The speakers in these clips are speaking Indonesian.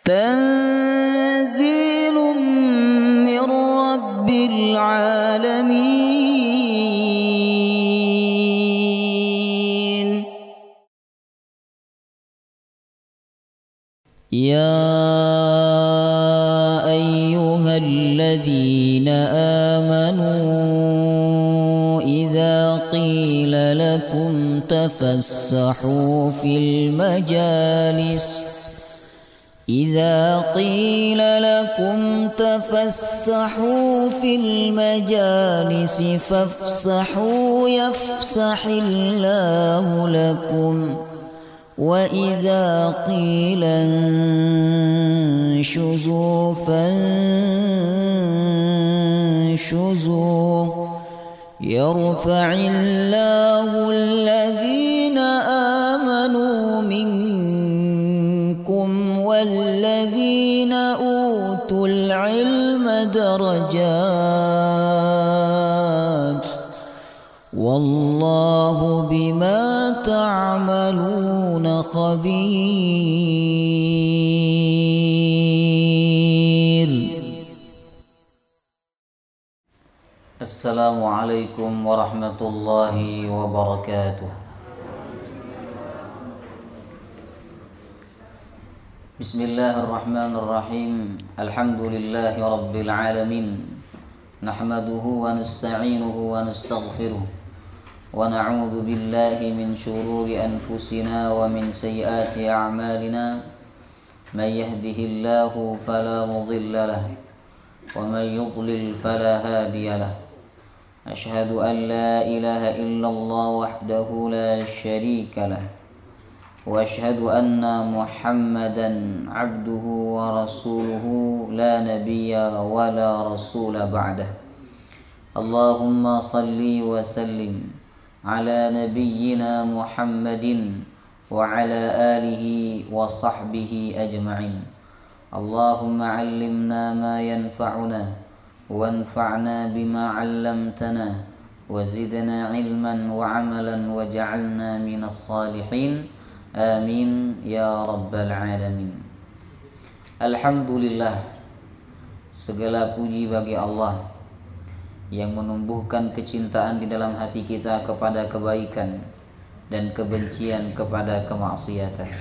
تنزيل من رب العالمين. يا أيها الذين آمنوا إذا قيل لكم تفسحوا في المجالس فافسحوا يفسح الله لكم وإذا قيل انشزوا فانشزوا يرفع الله الذين آمنوا منكم والذين أوتوا العلم درجات والله بما تعملون خبير. السلام عليكم ورحمة الله وبركاته. بسم الله الرحمن الرحيم. الحمد لله رب العالمين، نحمده ونستعينه ونستغفره ونعوذ بالله من شرور أنفسنا ومن سيئات أعمالنا. من يهده الله فلا مضل له ومن يضلل فلا هادي له. أشهد أن لا إله إلا الله وحده لا شريك له وأشهد أن محمدا عبده ورسوله لا نبي ولا رسول بعده. اللهم صل وسلم على نبينا محمد وعلى آله وصحبه أجمعين. اللهم علمنا ما ينفعنا وانفعنا بما علمتنا وزدنا علما وعملا وجعلنا من الصالحين. آمين يا رب العالمين. Alhamdulillah, segala puji bagi Allah yang menumbuhkan kecintaan di dalam hati kita kepada kebaikan dan kebencian kepada kemaksiatan.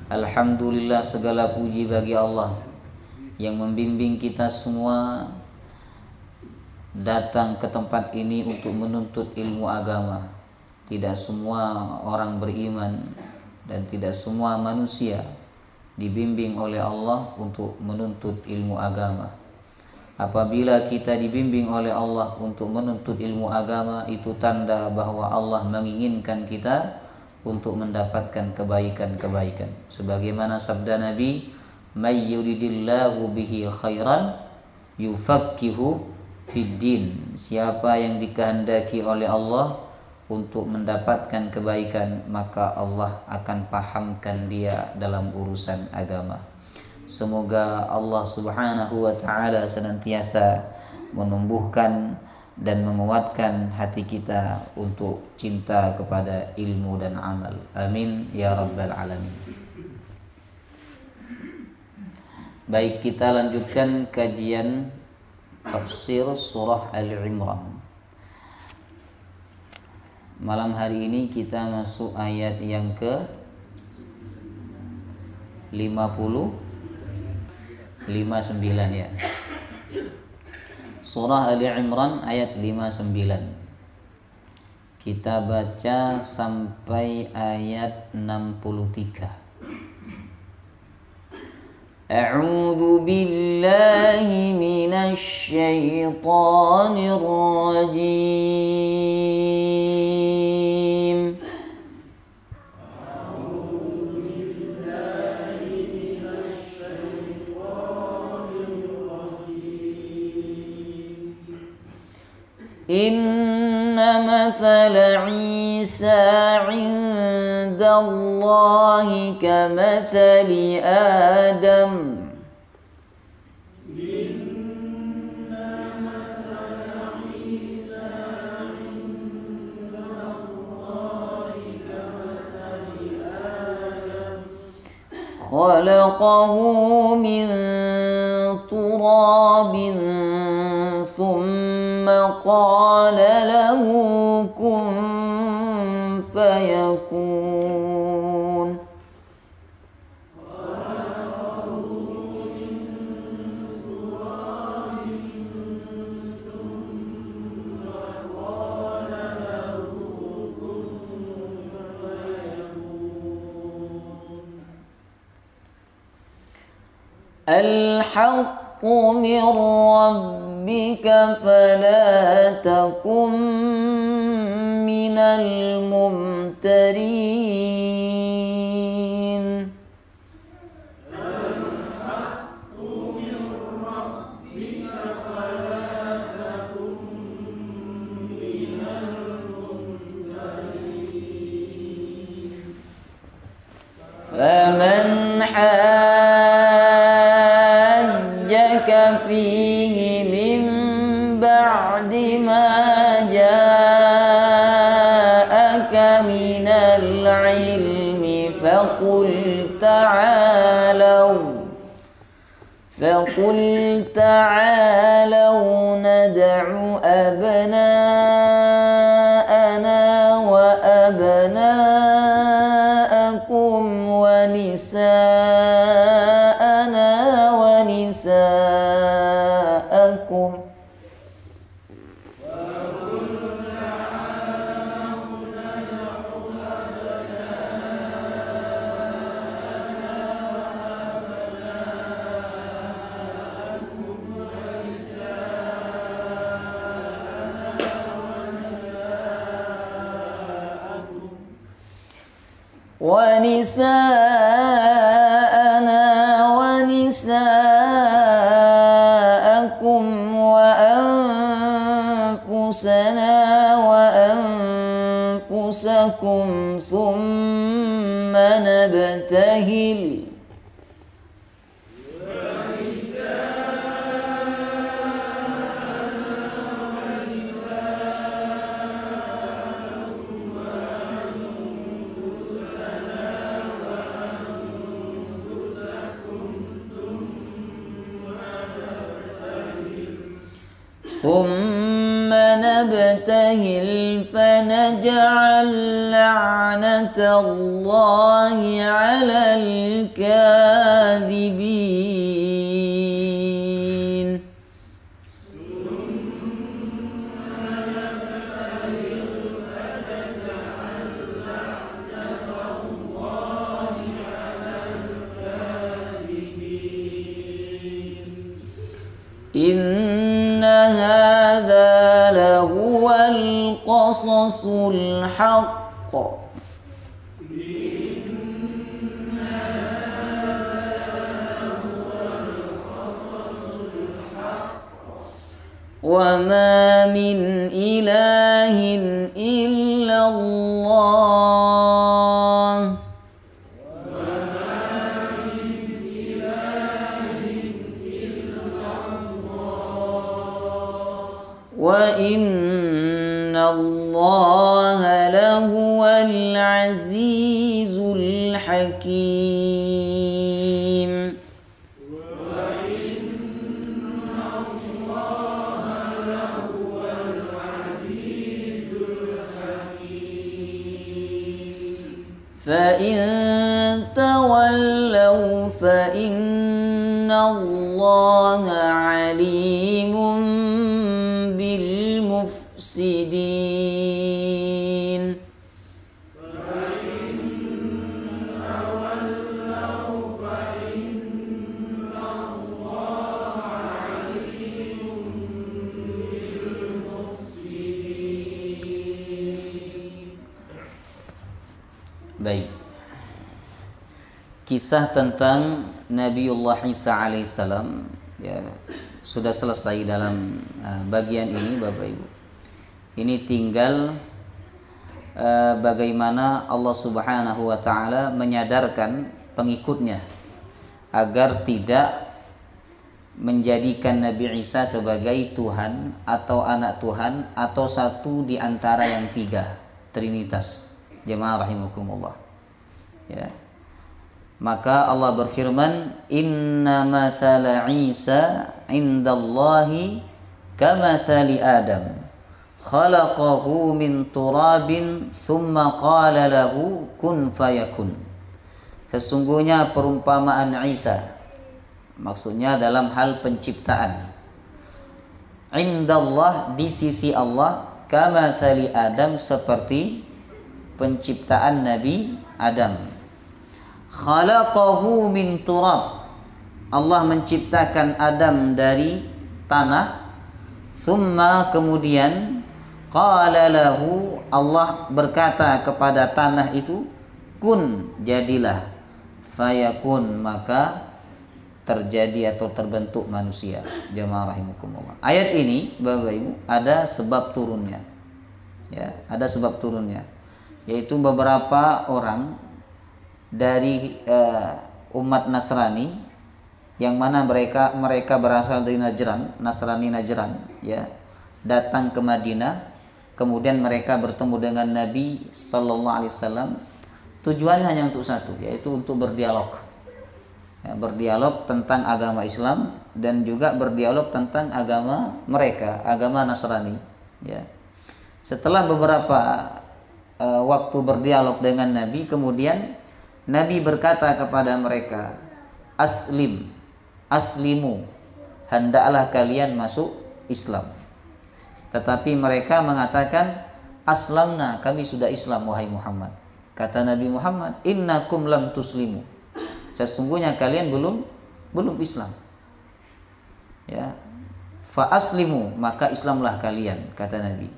Alhamdulillah, segala puji bagi Allah yang membimbing kita semua datang ke tempat ini untuk menuntut ilmu agama. Tidak semua orang beriman dan tidak semua manusia dibimbing oleh Allah untuk menuntut ilmu agama. Apabila kita dibimbing oleh Allah untuk menuntut ilmu agama, itu tanda bahwa Allah menginginkan kita untuk mendapatkan kebaikan-kebaikan. Sebagaimana sabda Nabi, "May yuridillahu bihi khairan yufaqqihu fid din." Siapa yang dikehendaki oleh Allah untuk mendapatkan kebaikan, maka Allah akan pahamkan dia dalam urusan agama. Semoga Allah Subhanahu wa ta'ala senantiasa menumbuhkan dan menguatkan hati kita untuk cinta kepada ilmu dan amal. Amin ya rabbal alamin. Baik, kita lanjutkan kajian tafsir surah Al-Imran. Malam hari ini kita masuk ayat yang ke 59 ya. Surah Ali Imran ayat 59. Kita baca sampai ayat 63. A'udzu billahi minasy syaithanir rajim. Inna mathala Isa 'inda Allahi kamathali Adam. خلقه من تراب ثم قال له كن فيكون الحق من ربك فلا تكن من الممترين الحق من ربك فلا تكن من الممترين فمن فيه من بعد ما جاءك من العلم فقل تعالوا ندع أبناءنا وأبناءكم ونساءنا ونساءكم ونساءنا ونساءكم وأنفسنا وأنفسكم ثم نبتهل فنجعل لعنة الله على الكاذبين إن هذا لهو القصص الحق وما من إله إلا الله وإن الله لهو العزيز الحكيم فإن تولوا فإن الله عليم بالمفسدين Baik. Kisah tentang Nabiullah Isa alaihissalam ya sudah selesai dalam bagian ini Bapak Ibu. Ini tinggal bagaimana Allah Subhanahu wa taala menyadarkan pengikutnya agar tidak menjadikan Nabi Isa sebagai Tuhan atau anak Tuhan atau satu di antara yang tiga, Trinitas. Jemaah rahimakumullah. Ya. Maka Allah berfirman, "Inna mathala Isa indallahi kamathali Adam. Khalaqahu min turabin thumma qala lahu kun fayakun." Sesungguhnya perumpamaan Isa, maksudnya dalam hal penciptaan, indallah, di sisi Allah, kamathali Adam, seperti penciptaan Nabi Adam. Khalaqahu min turab, Allah menciptakan Adam dari tanah. Thumma, kemudian, qala lahu, Allah berkata kepada tanah itu, kun, jadilah. Fayakun, maka terjadi atau terbentuk manusia. Jamaah rahimakumullah. Ayat ini, Bapak Ibu, ada sebab turunnya. Ya, ada sebab turunnya, yaitu beberapa orang dari umat Nasrani, yang mana mereka berasal dari Najran, Nasrani Najran, ya, datang ke Madinah. Kemudian mereka bertemu dengan Nabi Sallallahu Alaihi Wasallam. Tujuannya hanya untuk satu, yaitu untuk berdialog, ya, berdialog tentang agama Islam dan juga berdialog tentang agama mereka, agama Nasrani. Ya. Setelah beberapa waktu berdialog dengan Nabi, kemudian Nabi berkata kepada mereka, aslimu, hendaklah kalian masuk Islam. Tetapi mereka mengatakan, aslamna, kami sudah Islam wahai Muhammad. Kata Nabi Muhammad, innakum lam tuslimu, sesungguhnya kalian belum Islam. Ya, fa aslimu, maka Islamlah kalian, kata Nabi.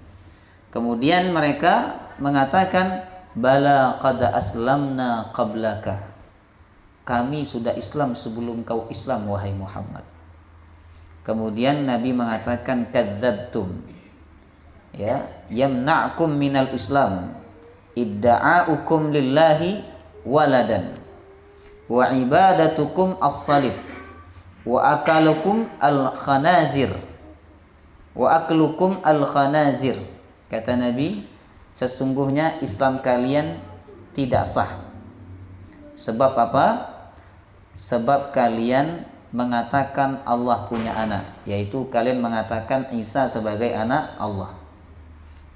Kemudian mereka mengatakan, bala qad aslamna qablaka, kami sudah Islam sebelum kau Islam wahai Muhammad. Kemudian Nabi mengatakan, kadzabtum, ya, yamna'kum minal Islam idda'aukum lillahi waladan wa ibadatukum as-salib wa akalukum al-khanazir wa aklukum al-khanazir. Kata Nabi, sesungguhnya Islam kalian tidak sah. Sebab apa? Sebab kalian mengatakan Allah punya anak, yaitu kalian mengatakan Isa sebagai anak Allah.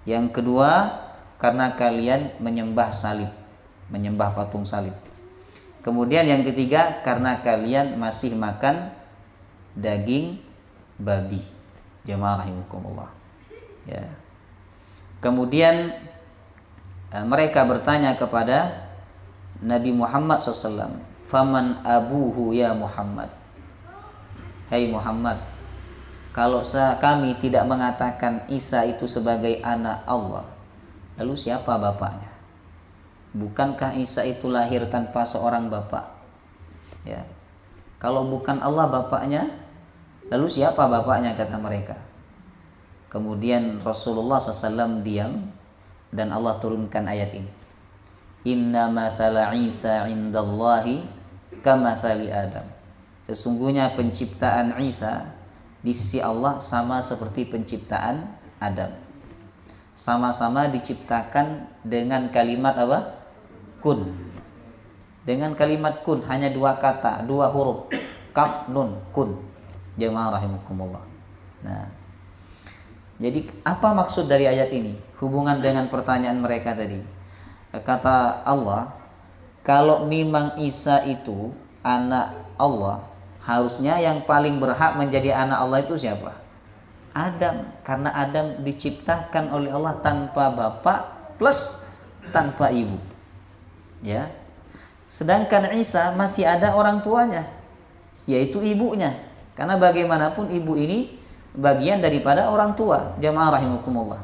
Yang kedua, karena kalian menyembah salib, menyembah patung salib. Kemudian yang ketiga, karena kalian masih makan daging babi. Jamaah rahimakumullah. Ya. Kemudian mereka bertanya kepada Nabi Muhammad SAW, faman abuhu ya Muhammad. Hai Muhammad, kalau kami tidak mengatakan Isa itu sebagai anak Allah, lalu siapa bapaknya? Bukankah Isa itu lahir tanpa seorang bapak? Ya. Kalau bukan Allah bapaknya, lalu siapa bapaknya, kata mereka. Kemudian Rasulullah SAW diam dan Allah turunkan ayat ini. Inna mathala Isa indallahi kamathali Adam. Sesungguhnya penciptaan Isa di sisi Allah sama seperti penciptaan Adam. Sama-sama diciptakan dengan kalimat apa? Kun. Dengan kalimat kun, hanya dua kata, dua huruf, kaf nun kun. Jamaah rahimakumullah. Nah, jadi apa maksud dari ayat ini? Hubungan dengan pertanyaan mereka tadi. Kata Allah, kalau memang Isa itu anak Allah, harusnya yang paling berhak menjadi anak Allah itu siapa? Adam, karena Adam diciptakan oleh Allah tanpa bapak plus tanpa ibu. Ya. Sedangkan Isa masih ada orang tuanya, yaitu ibunya. Karena bagaimanapun ibu ini bagian daripada orang tua. Jamaah rahimakumullah.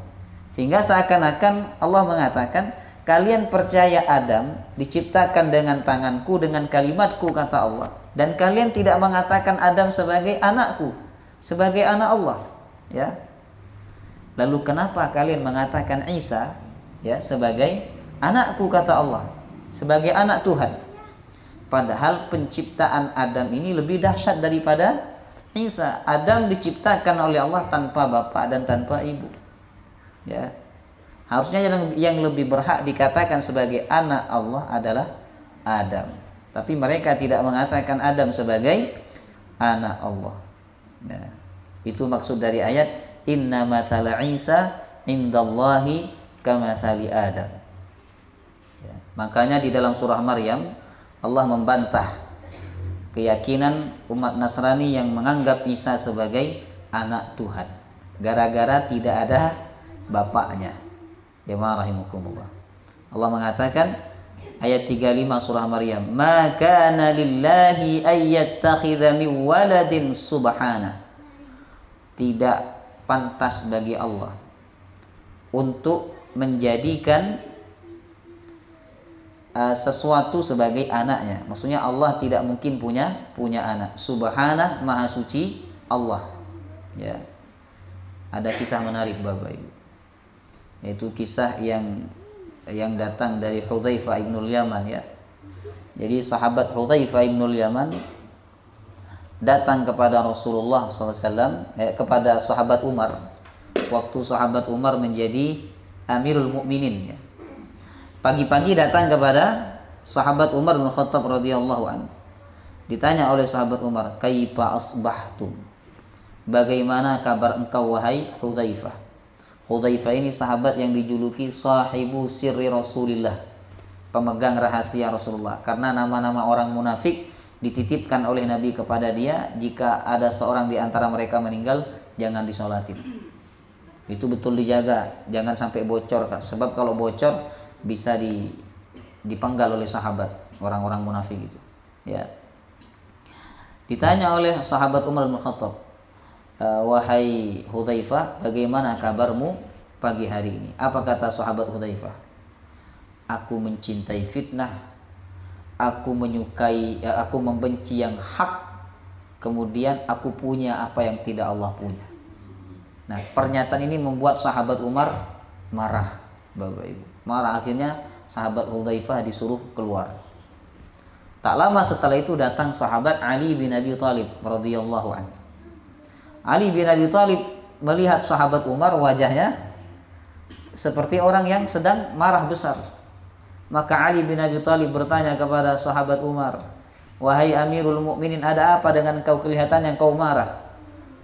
Sehingga seakan-akan Allah mengatakan, kalian percaya Adam diciptakan dengan tanganku, dengan kalimatku, kata Allah, dan kalian tidak mengatakan Adam sebagai anakku, sebagai anak Allah. Ya. Lalu kenapa kalian mengatakan Isa, ya, sebagai anakku, kata Allah, sebagai anak Tuhan? Padahal penciptaan Adam ini lebih dahsyat daripada Isa. Adam diciptakan oleh Allah tanpa bapak dan tanpa ibu. Ya. Harusnya yang lebih berhak dikatakan sebagai anak Allah adalah Adam. Tapi mereka tidak mengatakan Adam sebagai anak Allah. Nah, itu maksud dari ayat inna mathala Isa indallahi kamathali Adam. Ya, makanya di dalam surah Maryam Allah membantah keyakinan umat Nasrani yang menganggap Isa sebagai anak Tuhan gara-gara tidak ada bapaknya. Jemaah rahimakumullah. Allah mengatakan ayat 35 surah Maryam, "Ma kana lillahi ayyattakhidha min waladin subhana." Tidak pantas bagi Allah untuk menjadikan sesuatu sebagai anaknya. Maksudnya Allah tidak mungkin punya anak. Subhana, maha suci Allah. Ya. Ada kisah menarik Bapak Ibu. Yaitu kisah yang datang dari Hudzaifah ibnul Yaman ya. Jadi sahabat Hudzaifah ibnul Yaman datang kepada Rasulullah SAW, kepada sahabat Umar waktu sahabat Umar menjadi Amirul Mukminin ya. Pagi-pagi datang kepada sahabat Umar bin Khattab radhiyallahu anhu. Ditanya oleh sahabat Umar, "Kaifa asbahtum?" Bagaimana kabar engkau wahai Hudzaifah? Hudzaifah ini sahabat yang dijuluki sahibu sirri Rasulillah, pemegang rahasia Rasulullah. Karena nama-nama orang munafik dititipkan oleh Nabi kepada dia, jika ada seorang di antara mereka meninggal, jangan disolatin. Itu betul dijaga, jangan sampai bocor kan. Sebab kalau bocor bisa dipenggal oleh sahabat orang-orang munafik itu ya. Ditanya oleh sahabat Umar bin Khattab, "Wahai Hudzaifah, bagaimana kabarmu pagi hari ini?" Apa kata sahabat Hudzaifah? "Aku mencintai fitnah, aku membenci yang hak, kemudian aku punya apa yang tidak Allah punya." Nah, pernyataan ini membuat sahabat Umar marah, Bapak Ibu. Marah, akhirnya sahabat Hudzaifah disuruh keluar. Tak lama setelah itu datang sahabat Ali bin Abi Thalib radhiyallahu anhu. Ali bin Abi Thalib melihat sahabat Umar, wajahnya seperti orang yang sedang marah besar. Maka Ali bin Abi Thalib bertanya kepada sahabat Umar, "Wahai Amirul Mukminin, ada apa dengan kau kelihatan yang kau marah?"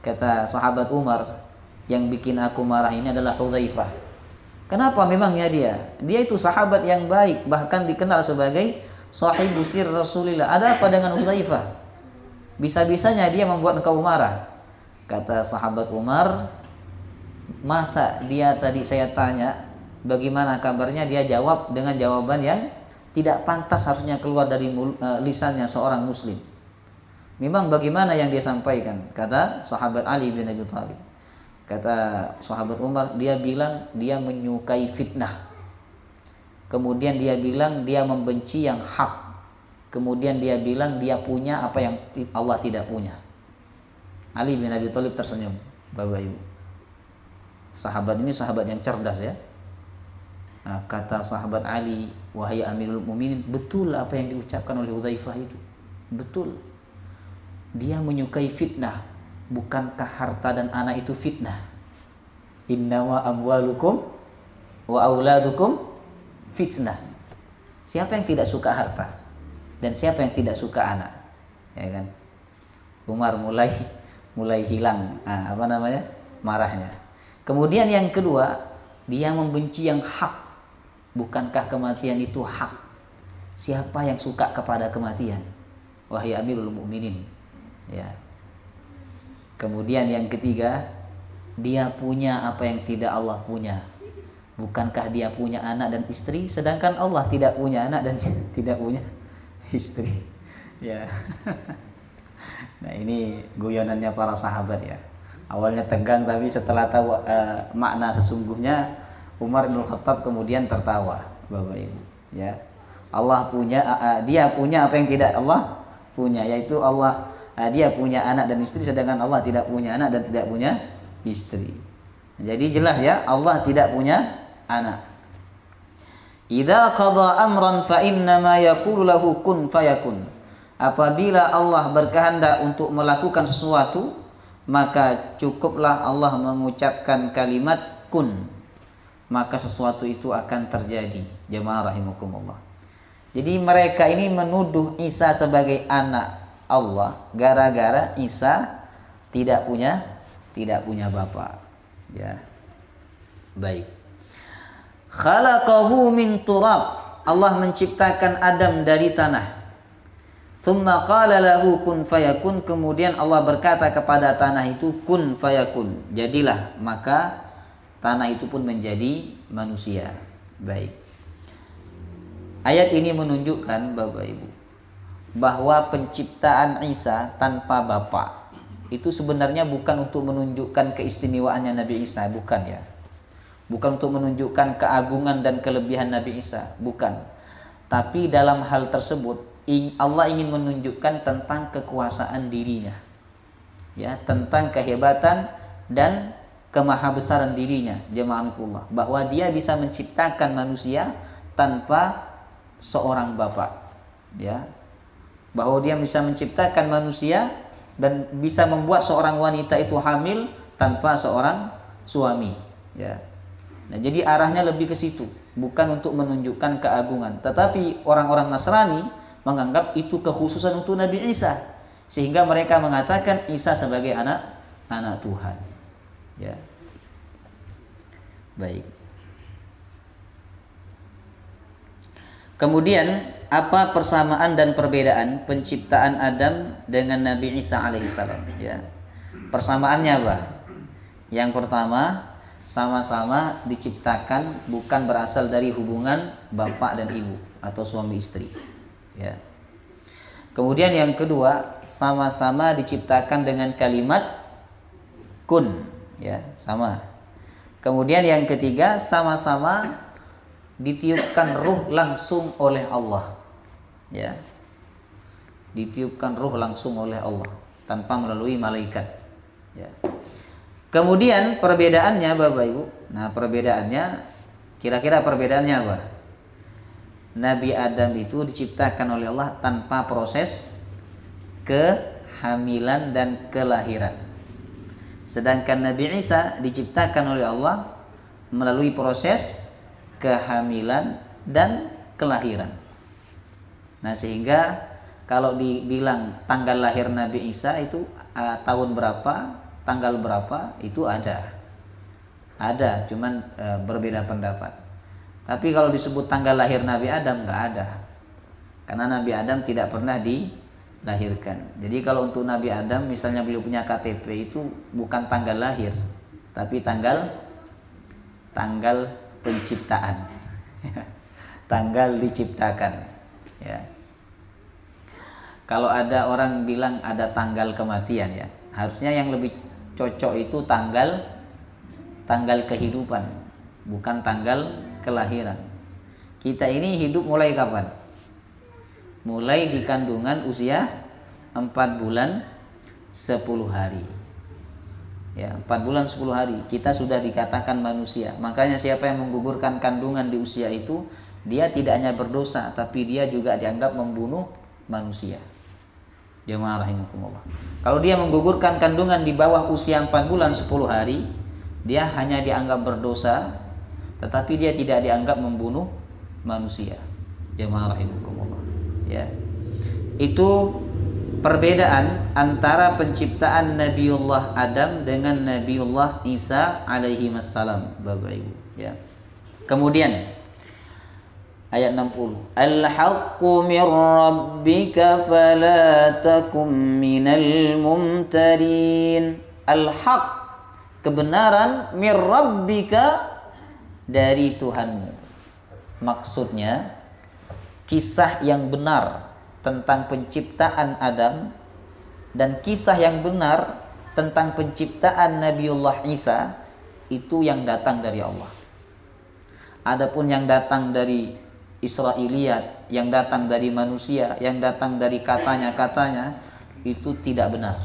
Kata sahabat Umar, "Yang bikin aku marah ini adalah Hudzaifah." Kenapa memangnya dia? Dia itu sahabat yang baik, bahkan dikenal sebagai sahibu sir Rasulillah. Ada apa dengan Hudzaifah? Bisa-bisanya dia membuat engkau marah. Kata sahabat Umar, "Masa dia tadi saya tanya bagaimana kabarnya, dia jawab dengan jawaban yang tidak pantas harusnya keluar dari lisannya seorang muslim. Memang bagaimana yang dia sampaikan?" Kata sahabat Ali bin Abi Thalib. Kata sahabat Umar, dia bilang dia menyukai fitnah. Kemudian dia bilang dia membenci yang hak. Kemudian dia bilang dia punya apa yang Allah tidak punya. Ali bin Abi Thalib tersenyum, Bapak Ibu. Sahabat ini sahabat yang cerdas ya. Nah, kata sahabat Ali, "Wahai Amirul Mukminin, betul apa yang diucapkan oleh Hudzaifah itu. Betul. Dia menyukai fitnah. Bukankah harta dan anak itu fitnah? Innama amwalukum wa auladukum fitnah." Siapa yang tidak suka harta? Dan siapa yang tidak suka anak? Ya kan? Umar mulai hilang marahnya. Kemudian yang kedua, dia membenci yang hak. Bukankah kematian itu hak? Siapa yang suka kepada kematian? Wahai Amirul Mukminin. Ya. Kemudian yang ketiga, dia punya apa yang tidak Allah punya. Bukankah dia punya anak dan istri, sedangkan Allah tidak punya anak dan tidak punya istri. Ya. Nah, ini guyonannya para sahabat ya. Awalnya tegang, tapi setelah tahu makna sesungguhnya, Umar bin Khattab kemudian tertawa, Bapak Ibu. Ya. Allah punya, dia punya apa yang tidak Allah punya, yaitu dia punya anak dan istri, sedangkan Allah tidak punya anak dan tidak punya istri. Jadi jelas ya, Allah tidak punya anak. Idza qada amran fa innama yaqulu lahu kun fayakun. Apabila Allah berkehendak untuk melakukan sesuatu, maka cukuplah Allah mengucapkan kalimat kun, maka sesuatu itu akan terjadi. Jemaah rahimakumullah. Jadi mereka ini menuduh Isa sebagai anak Allah gara-gara Isa tidak punya bapak. Ya. Baik. Khalaqahu min turab. Allah menciptakan Adam dari tanah. Tsumma qala lahu kun fayakun. Kemudian Allah berkata kepada tanah itu kun fayakun. Jadilah, maka tanah itu pun menjadi manusia. Baik. Ayat ini menunjukkan Bapak Ibu bahwa penciptaan Isa tanpa bapak itu sebenarnya bukan untuk menunjukkan keistimewaannya Nabi Isa, bukan ya. Bukan untuk menunjukkan keagungan dan kelebihan Nabi Isa, bukan. Tapi dalam hal tersebut Allah ingin menunjukkan tentang kekuasaan dirinya. Ya, tentang kehebatan dan kemahabesaran dirinya, jemaahullah, bahwa dia bisa menciptakan manusia tanpa seorang bapak. Ya. Bahwa dia bisa menciptakan manusia dan bisa membuat seorang wanita itu hamil tanpa seorang suami. Ya. Nah, jadi arahnya lebih ke situ, bukan untuk menunjukkan keagungan. Tetapi orang-orang Nasrani menganggap itu kekhususan untuk Nabi Isa, sehingga mereka mengatakan Isa sebagai anak Tuhan. Ya. Baik. Kemudian apa persamaan dan perbedaan penciptaan Adam dengan Nabi Isa alaihissalam? Ya. Persamaannya apa? Yang pertama, sama-sama diciptakan bukan berasal dari hubungan bapak dan ibu atau suami istri. Ya. Kemudian yang kedua, sama-sama diciptakan dengan kalimat kun, ya, sama. Kemudian yang ketiga, sama-sama ditiupkan ruh langsung oleh Allah. Ya. Ditiupkan ruh langsung oleh Allah tanpa melalui malaikat. Ya. Kemudian perbedaannya Bapak Ibu. Nah, perbedaannya kira-kira perbedaannya apa? Nabi Adam itu diciptakan oleh Allah tanpa proses kehamilan dan kelahiran. Sedangkan Nabi Isa diciptakan oleh Allah melalui proses kehamilan dan kelahiran. Nah, sehingga kalau dibilang tanggal lahir Nabi Isa itu tahun berapa, tanggal berapa, itu ada, cuman berbeda pendapat. Tapi kalau disebut tanggal lahir Nabi Adam nggak ada, karena Nabi Adam tidak pernah dilahirkan. Jadi kalau untuk Nabi Adam, misalnya beliau punya KTP, itu bukan tanggal lahir, tapi tanggal penciptaan, tanggal diciptakan. Ya. Kalau ada orang bilang ada tanggal kematian, ya harusnya yang lebih cocok itu tanggal kehidupan, bukan tanggal kelahiran. Kita ini hidup mulai kapan? Mulai di kandungan usia 4 bulan 10 hari. Ya, 4 bulan 10 hari kita sudah dikatakan manusia. Makanya siapa yang menggugurkan kandungan di usia itu, dia tidak hanya berdosa, tapi dia juga dianggap membunuh manusia. Jemaah rahimakumullah. Kalau dia menggugurkan kandungan di bawah usia 4 bulan 10 hari, dia hanya dianggap berdosa, tetapi dia tidak dianggap membunuh manusia. Jemaah rahimakumullah. Ya. Itu perbedaan antara penciptaan Nabiullah Adam dengan Nabiullah Isa alaihi wassalam, Bapak Ibu, ya. Kemudian ayat 60. Al-haqqu mir rabbika fala takum minal mumtarin. Al-haq, kebenaran, mir rabbika, dari Tuhanmu. Maksudnya kisah yang benar tentang penciptaan Adam dan kisah yang benar tentang penciptaan Nabiullah Isa itu yang datang dari Allah. Adapun yang datang dari Israiliyat, yang datang dari manusia, yang datang dari katanya itu tidak benar.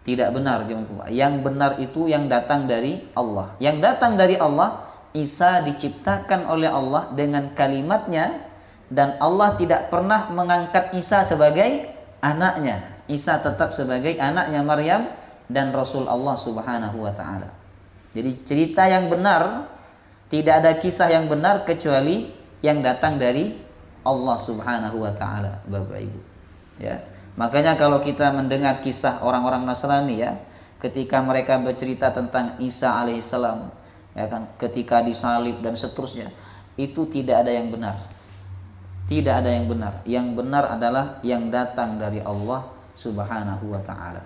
Tidak benar. Yang benar itu yang datang dari Allah. Yang datang dari Allah, Isa diciptakan oleh Allah dengan kalimatnya, dan Allah tidak pernah mengangkat Isa sebagai anaknya. Isa tetap sebagai anaknya Maryam dan Rasul Allah Subhanahu wa taala. Jadi cerita yang benar, tidak ada kisah yang benar kecuali yang datang dari Allah Subhanahu wa taala, Bapak Ibu. Ya. Makanya kalau kita mendengar kisah orang-orang Nasrani ya, ketika mereka bercerita tentang Isa alaihissalam, ya kan, ketika disalib dan seterusnya, itu tidak ada yang benar. Tidak ada yang benar. Yang benar adalah yang datang dari Allah Subhanahu wa taala.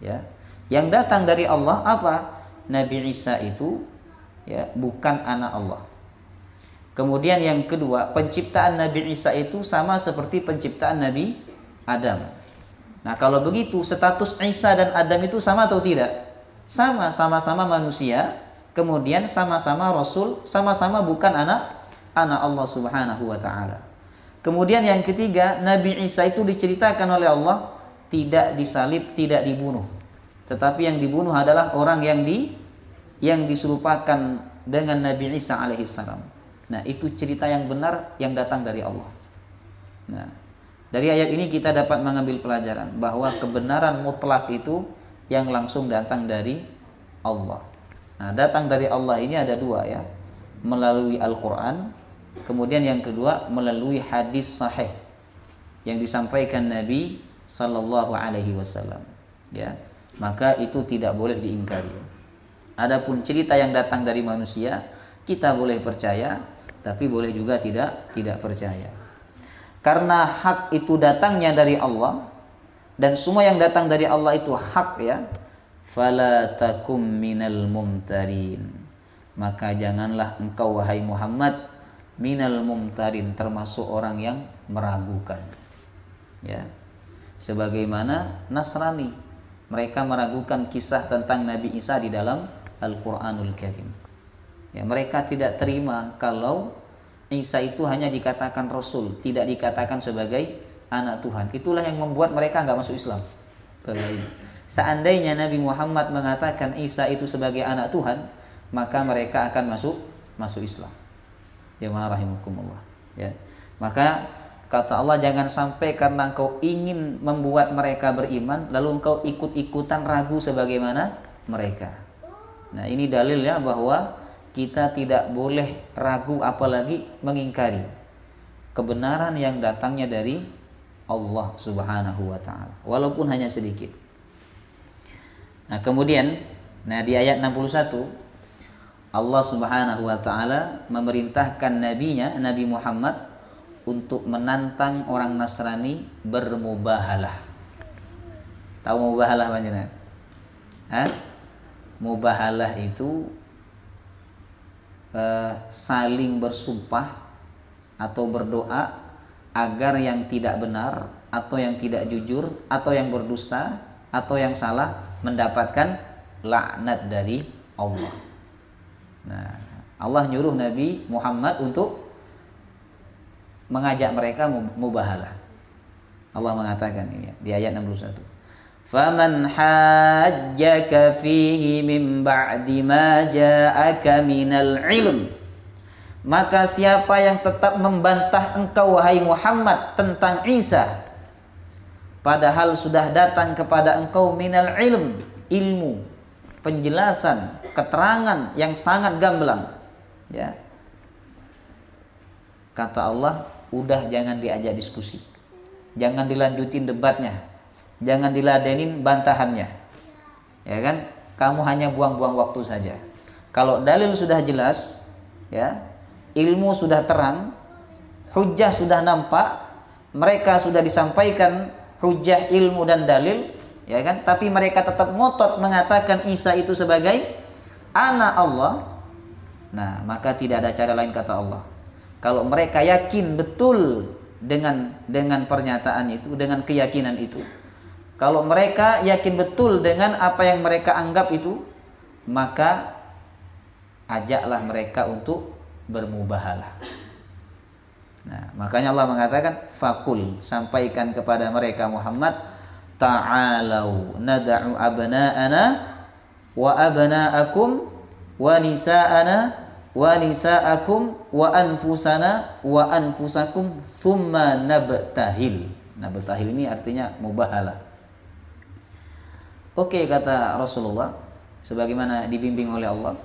Ya. Yang datang dari Allah apa? Nabi Isa itu ya bukan anak Allah. Kemudian yang kedua, penciptaan Nabi Isa itu sama seperti penciptaan Nabi Adam. Nah, kalau begitu status Isa dan Adam itu sama atau tidak? Sama, sama-sama manusia, kemudian sama-sama rasul, sama-sama bukan anak Allah Subhanahu wa taala. Kemudian yang ketiga, Nabi Isa itu diceritakan oleh Allah tidak disalib, tidak dibunuh. Tetapi yang dibunuh adalah orang yang diserupakan dengan Nabi Isa alaihissalam. Nah, itu cerita yang benar yang datang dari Allah. Nah, dari ayat ini kita dapat mengambil pelajaran bahwa kebenaran mutlak itu yang langsung datang dari Allah. Nah, datang dari Allah ini ada dua ya, melalui Al-Quran, kemudian yang kedua melalui hadis sahih yang disampaikan Nabi Sallallahu Alaihi Wasallam. Ya, maka itu tidak boleh diingkari. Adapun cerita yang datang dari manusia, kita boleh percaya, tapi boleh juga tidak percaya. Karena hak itu datangnya dari Allah, dan semua yang datang dari Allah itu hak ya. Fala takum minal mumtarin. Maka janganlah engkau wahai Muhammad minal mumtarin, termasuk orang yang meragukan. Ya. Sebagaimana Nasrani, mereka meragukan kisah tentang Nabi Isa di dalam Al-Qur'anul Karim. Ya, mereka tidak terima kalau Isa itu hanya dikatakan Rasul, tidak dikatakan sebagai anak Tuhan. Itulah yang membuat mereka nggak masuk Islam. Seandainya Nabi Muhammad mengatakan Isa itu sebagai anak Tuhan, maka mereka akan masuk Islam. Ya rahimakumullah. Ya. Maka kata Allah, jangan sampai karena engkau ingin membuat mereka beriman, lalu engkau ikut-ikutan ragu sebagaimana mereka. Nah, ini dalilnya bahwa kita tidak boleh ragu apalagi mengingkari kebenaran yang datangnya dari Allah Subhanahu wa taala, walaupun hanya sedikit. Nah, kemudian di ayat 61 Allah Subhanahu wa taala memerintahkan nabinya Nabi Muhammad untuk menantang orang Nasrani bermubahalah. Tahu mubahalah panjenengan? Mubahalah itu saling bersumpah atau berdoa agar yang tidak benar atau yang tidak jujur atau yang berdusta atau yang salah mendapatkan laknat dari Allah. Nah, Allah nyuruh Nabi Muhammad untuk mengajak mereka mubahalah. Allah mengatakan ini ya, di ayat 61. Faman hajjaka fihi min ba'di ma ja'aka minal ilm. Maka siapa yang tetap membantah engkau wahai Muhammad tentang Isa, padahal sudah datang kepada engkau minal ilmu, penjelasan, keterangan yang sangat gamblang. Ya. Kata Allah, udah jangan diajak diskusi. Jangan dilanjutin debatnya. Jangan diladenin bantahannya. Ya kan? Kamu hanya buang-buang waktu saja. Kalau dalil sudah jelas, ya, ilmu sudah terang, hujjah sudah nampak, mereka sudah disampaikan hujjah, ilmu dan dalil, ya kan? Tapi mereka tetap ngotot mengatakan Isa itu sebagai anak Allah. Nah, maka tidak ada cara lain kata Allah. Kalau mereka yakin betul dengan pernyataan itu, dengan keyakinan itu, kalau mereka yakin betul dengan apa yang mereka anggap itu, maka ajaklah mereka untuk bermubahalah. Nah, makanya Allah mengatakan fakul, sampaikan kepada mereka Muhammad, ta'alau nad'u abna'ana wa abna'akum wa nisa'ana wa nisa'akum wa anfusana wa anfusakum thumma nabtahil. Nabtahil ini artinya mubahalah. Oke, kata Rasulullah, sebagaimana dibimbing oleh Allah,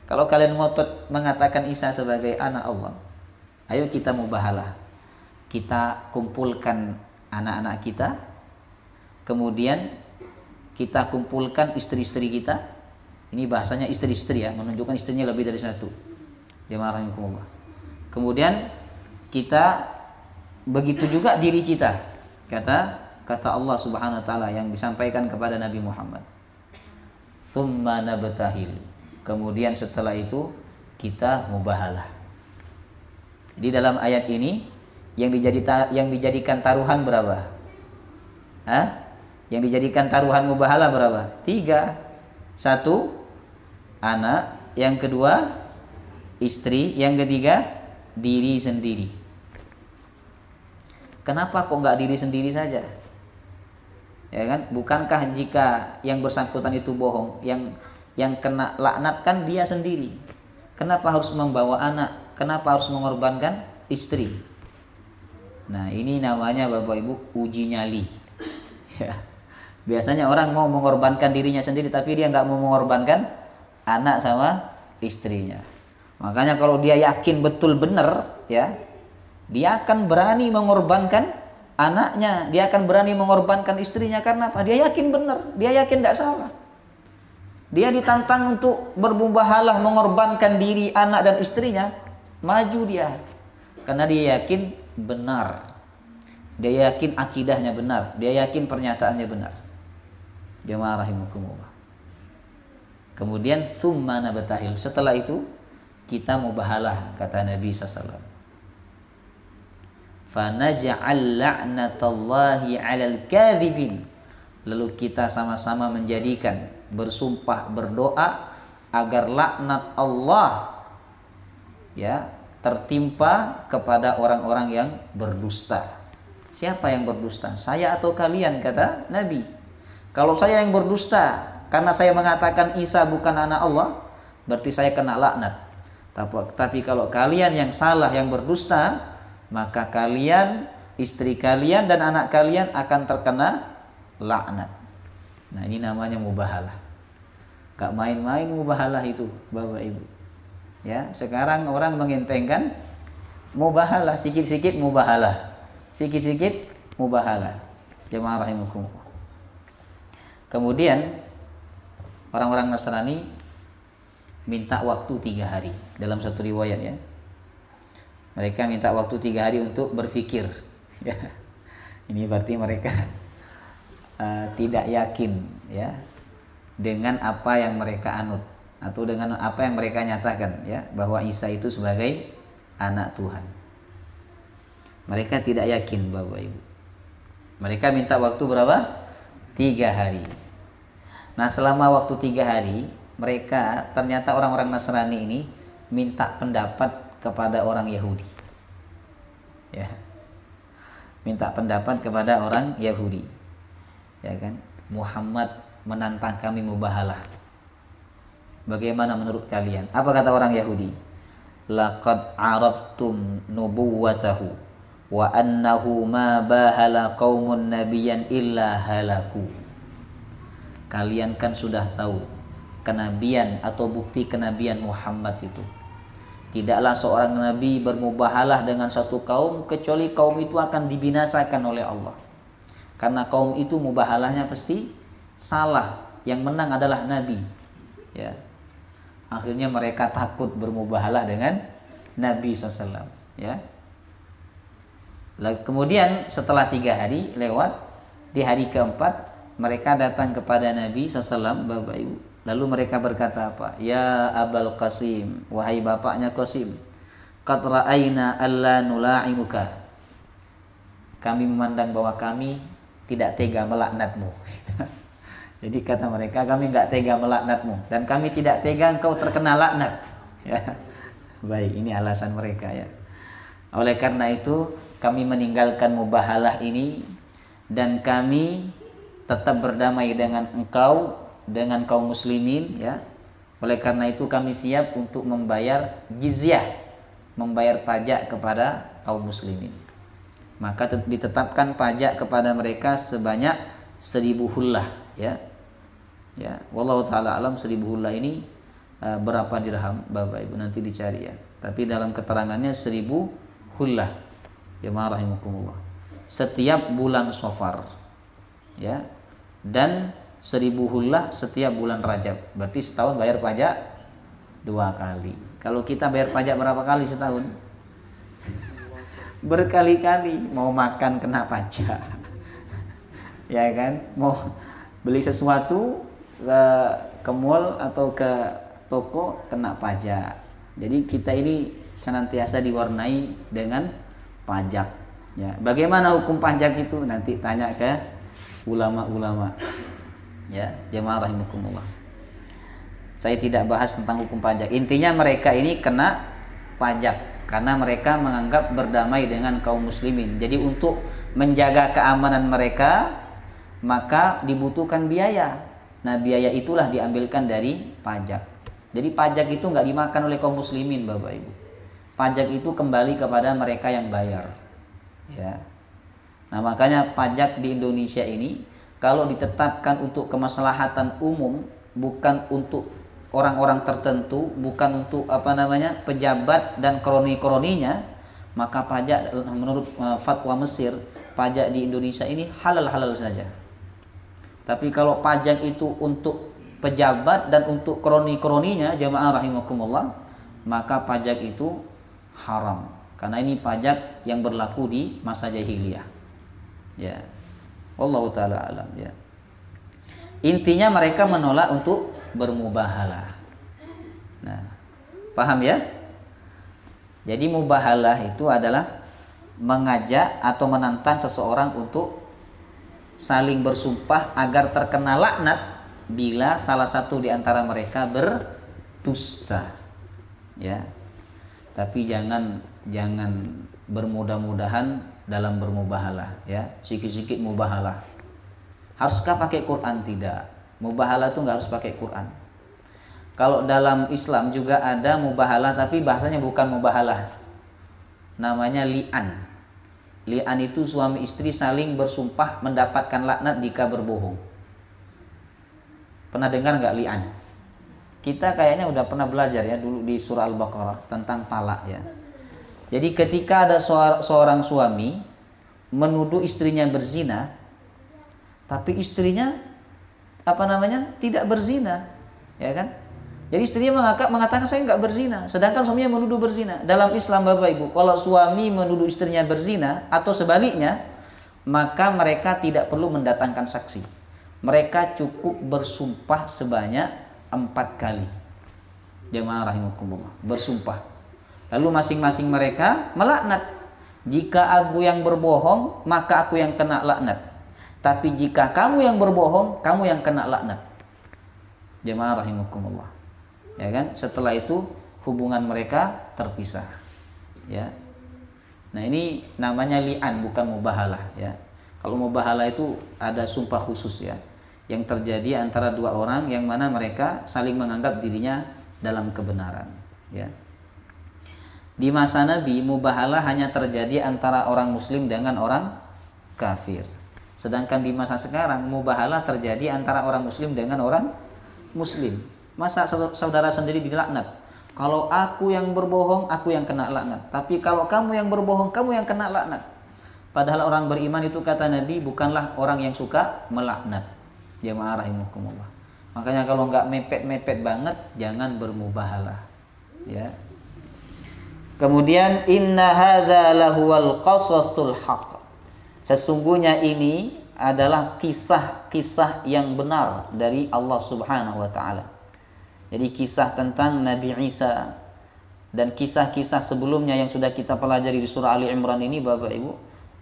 kalau kalian ngotot mengatakan Isa sebagai anak Allah, ayo kita mubahalah. kita kumpulkan anak-anak kita, kemudian kita kumpulkan istri-istri kita. Ini bahasanya istri-istri ya, menunjukkan istrinya lebih dari satu. Jemaah rahimakumullah. Kemudian kita begitu juga diri kita. Kata Allah Subhanahu wa taala yang disampaikan kepada Nabi Muhammad. Tsumma nabtahil. Kemudian setelah itu kita mubahalah. Jadi dalam ayat ini yang dijadikan taruhan berapa? Yang dijadikan taruhan mubahalah berapa? 3. 1 anak, yang kedua istri, yang ketiga diri sendiri. Kenapa kok nggak diri sendiri saja? Ya kan? Bukankah jika yang bersangkutan itu bohong, yang kena laknat kan dia sendiri? Kenapa harus membawa anak? Kenapa harus mengorbankan istri? Nah, ini namanya Bapak Ibu uji nyali. Ya. Biasanya orang mau mengorbankan dirinya sendiri, tapi dia nggak mau mengorbankan anak sama istrinya. Makanya kalau dia yakin betul benar, ya, dia akan berani mengorbankan anaknya, dia akan berani mengorbankan istrinya. Karena apa? Dia yakin benar, dia yakin tidak salah. Dia ditantang untuk bermubahalah mengorbankan diri, anak dan istrinya, maju dia. Karena dia yakin benar. Dia yakin akidahnya benar, dia yakin pernyataannya benar. Jemaah rahimakumullah. Kemudian tsumma nabtahil. Setelah itu kita mubahalah, kata Nabi SAW. Fanaj'al la'natallahi 'alal kadzibin. Lalu kita sama-sama menjadikan, bersumpah, berdoa agar laknat Allah ya tertimpa kepada orang-orang yang berdusta. Siapa yang berdusta? Saya atau kalian, kata Nabi. Kalau saya yang berdusta karena saya mengatakan Isa bukan anak Allah, berarti saya kena laknat. Tapi kalau kalian yang salah, yang berdusta, maka kalian, istri kalian dan anak kalian akan terkena laknat. Nah, ini namanya mubahalah. Gak main-main mubahalah itu, Bapak Ibu. Ya, sekarang orang mengentengkan mubahalah, sikit-sikit mubahalah. Sikit-sikit mubahalah. Jemaah rahimakumullah. Kemudian orang-orang Nasrani minta waktu 3 hari dalam satu riwayat ya. Mereka minta waktu 3 hari untuk berfikir. Ya. Ini berarti mereka tidak yakin ya dengan apa yang mereka anut atau dengan apa yang mereka nyatakan ya, bahwa Isa itu sebagai anak Tuhan. Mereka tidak yakin, Bapak Ibu. Mereka minta waktu berapa? 3 hari. Nah, selama waktu 3 hari, mereka ternyata orang-orang Nasrani ini minta pendapat kepada orang Yahudi. Ya. Minta pendapat kepada orang Yahudi. Ya kan? Muhammad menantang kami mubahalah. Bagaimana menurut kalian? Apa kata orang Yahudi? Laqad araftum nubuwatahu wa annahu ma bahala qaumun nabiyyan illa halaku. Kalian kan sudah tahu kenabian atau bukti kenabian Muhammad itu. Tidaklah seorang nabi bermubahalah dengan satu kaum kecuali kaum itu akan dibinasakan oleh Allah. Karena kaum itu mubahalahnya pasti salah, yang menang adalah nabi. Ya. Akhirnya mereka takut bermubahalah dengan Nabi SAW. Ya. Kemudian setelah 3 hari lewat, di hari keempat mereka datang kepada Nabi SAW, Bapak Ibu. Lalu mereka berkata apa? Ya Abul Qasim, wahai bapaknya Qasim, qad ra'ayna alla nula'imuka. Kami memandang bahwa kami tidak tega melaknatmu. Jadi kata mereka, kami enggak tega melaknatmu dan kami tidak tega engkau terkena laknat. Ya. Baik, ini alasan mereka ya. Oleh karena itu kami meninggalkan mubahalah ini dan kami tetap berdamai dengan engkau, dengan kaum muslimin ya. Oleh karena itu kami siap untuk membayar jizyah, membayar pajak kepada kaum muslimin. Maka ditetapkan pajak kepada mereka sebanyak 1000 hullah ya. Ya, wallahu taala alam 1000 hullah ini berapa dirham Bapak Ibu nanti dicari ya. Tapi dalam keterangannya 1000 hullah. Jemaah rahimakumullah. Setiap bulan Safar, ya, dan 1000 hullah setiap bulan Rajab. Berarti setahun bayar pajak 2 kali. Kalau kita bayar pajak berapa kali setahun? Berkali-kali. Mau makan kena pajak, ya kan? Mau beli sesuatu ke mall atau ke toko kena pajak. Jadi kita ini senantiasa diwarnai dengan pajak. Ya, bagaimana hukum pajak itu? Nanti tanya ke ulama-ulama. Ya, jemaah rahimakumullah. Saya tidak bahas tentang hukum pajak. Intinya mereka ini kena pajak karena mereka menganggap berdamai dengan kaum muslimin. Jadi untuk menjaga keamanan mereka maka dibutuhkan biaya. Nah, biaya itulah diambilkan dari pajak. Jadi pajak itu nggak dimakan oleh kaum muslimin, Bapak Ibu. Pajak itu kembali kepada mereka yang bayar. Ya. Nah, makanya pajak di Indonesia ini kalau ditetapkan untuk kemaslahatan umum, bukan untuk orang-orang tertentu, bukan untuk pejabat dan kroni-kroninya, maka pajak menurut fatwa Mesir, pajak di Indonesia ini halal-halal saja. Tapi kalau pajak itu untuk pejabat dan untuk kroni-kroninya, jamaah rahimakumullah, maka pajak itu haram. Karena ini pajak yang berlaku di masa jahiliyah. Ya. Wallahu taala alam, ya. Intinya mereka menolak untuk bermubahalah. Nah, paham ya? Jadi mubahalah itu adalah mengajak atau menantang seseorang untuk saling bersumpah agar terkena laknat bila salah satu di antara mereka berdusta. Ya. Tapi jangan bermudah-mudahan dalam bermubahalah, ya. Sikit-sikit mubahalah. Haruskah pakai Quran? Tidak. Mubahalah itu nggak harus pakai Quran. Kalau dalam Islam juga ada mubahalah, tapi bahasanya bukan mubahalah. Namanya li'an. Li'an itu suami istri saling bersumpah mendapatkan laknat jika berbohong. Pernah dengar nggak li'an? Kita kayaknya udah pernah belajar ya dulu di surah Al-Baqarah tentang talak, ya. Jadi ketika ada seorang suami menuduh istrinya berzina, tapi istrinya tidak berzina, ya kan? Jadi istrinya mengatakan saya nggak berzina, sedangkan suaminya menuduh berzina. Dalam Islam, Bapak Ibu, kalau suami menuduh istrinya berzina atau sebaliknya, maka mereka tidak perlu mendatangkan saksi. Mereka cukup bersumpah sebanyak 4 kali. Jemaah rahimakumullah, bersumpah. Lalu masing-masing mereka melaknat. Jika aku yang berbohong, maka aku yang kena laknat. Tapi jika kamu yang berbohong, kamu yang kena laknat. Jemaah rahimakumullah. Ya kan? Setelah itu hubungan mereka terpisah. Ya. Nah, ini namanya li'an, bukan mubahalah, ya. Kalau mubahalah itu ada sumpah khusus, ya, yang terjadi antara 2 orang yang mana mereka saling menganggap dirinya dalam kebenaran, ya. Di masa Nabi, mubahalah hanya terjadi antara orang muslim dengan orang kafir. Sedangkan di masa sekarang, mubahalah terjadi antara orang muslim dengan orang muslim. Masa saudara sendiri dilaknat? Kalau aku yang berbohong, aku yang kena laknat. Tapi kalau kamu yang berbohong, kamu yang kena laknat. Padahal orang beriman itu, kata Nabi, bukanlah orang yang suka melaknat. Jemaah rahimakumullah. Makanya kalau nggak mepet-mepet banget, jangan bermubahalah, ya. Kemudian inna hadza lahuwal qasasul haqq. Sesungguhnya ini adalah kisah-kisah yang benar dari Allah Subhanahu wa taala. Jadi kisah tentang Nabi Isa dan kisah-kisah sebelumnya yang sudah kita pelajari di surah Ali Imran ini, Bapak Ibu,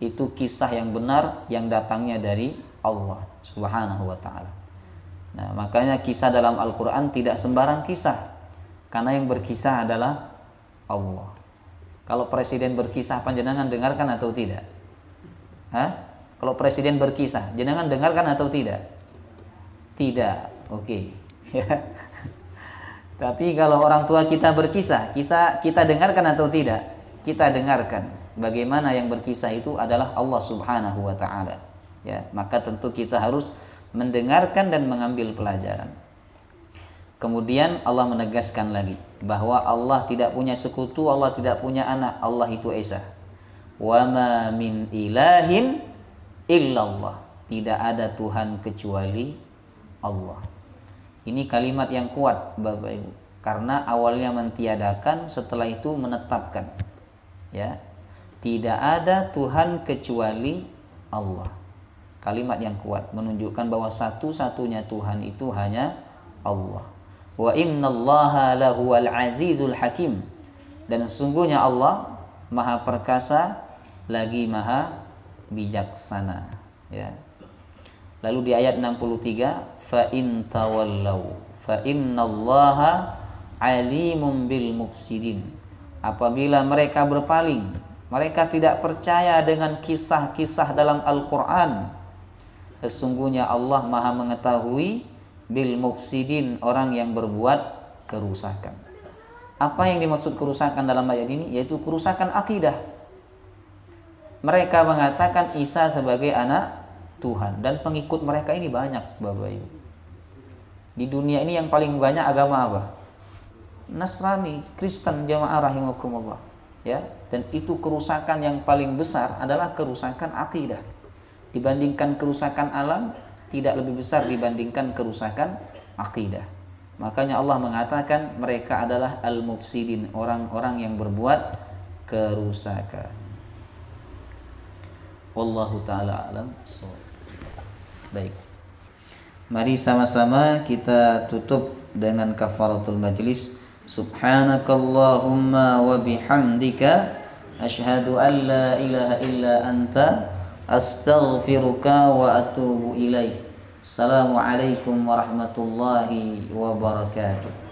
itu kisah yang benar yang datangnya dari Allah Subhanahu wa taala. Nah, makanya kisah dalam Al-Qur'an tidak sembarang kisah. Karena yang berkisah adalah Allah. Kalau presiden berkisah, panjenengan dengarkan atau tidak? Kalau presiden berkisah, jenengan dengarkan atau tidak? Tidak. Oke. Tapi kalau orang tua kita berkisah, kita dengarkan atau tidak? Kita dengarkan. Bagaimana yang berkisah itu adalah Allah Subhanahu wa taala. Ya, maka tentu kita harus mendengarkan dan mengambil pelajaran. Kemudian Allah menegaskan lagi bahwa Allah tidak punya sekutu, Allah tidak punya anak, Allah itu Esa. wa ma min ilahin illallah. Tidak ada Tuhan kecuali Allah. Ini kalimat yang kuat Bapak Ibu, karena awalnya mentiadakan, setelah itu menetapkan. Ya. Tidak ada Tuhan kecuali Allah. Kalimat yang kuat menunjukkan bahwa satu-satunya Tuhan itu hanya Allah. Wa innallaha lahuwal azizul hakim. Dan sesungguhnya Allah Maha perkasa lagi Maha bijaksana. Ya. Lalu di ayat 63, fa in tawallau fa innallaha alimum bil mufsidin. Apabila mereka berpaling, mereka tidak percaya dengan kisah-kisah dalam Al-Qur'an, sesungguhnya Allah Maha mengetahui bil mufsidin, orang yang berbuat kerusakan. Apa yang dimaksud kerusakan dalam ayat ini? Yaitu kerusakan akidah. Mereka mengatakan Isa sebagai anak Tuhan, dan pengikut mereka ini banyak Bapak Ibu. Di dunia ini yang paling banyak agama apa? Nasrani, Kristen, jamaah rahimakumullah. Ya, dan itu kerusakan yang paling besar adalah kerusakan akidah. Dibandingkan kerusakan alam, tidak lebih besar dibandingkan kerusakan akidah. Makanya Allah mengatakan mereka adalah al-mufsidin, orang-orang yang berbuat kerusakan. Wallahu ta'ala alam. Baik. Mari sama-sama kita tutup dengan kafaratul majlis. Subhanakallahumma wa bihamdika asyhadu an la ilaha illa anta astaghfiruka wa atubu ilaik. Assalamualaikum warahmatullahi wabarakatuh.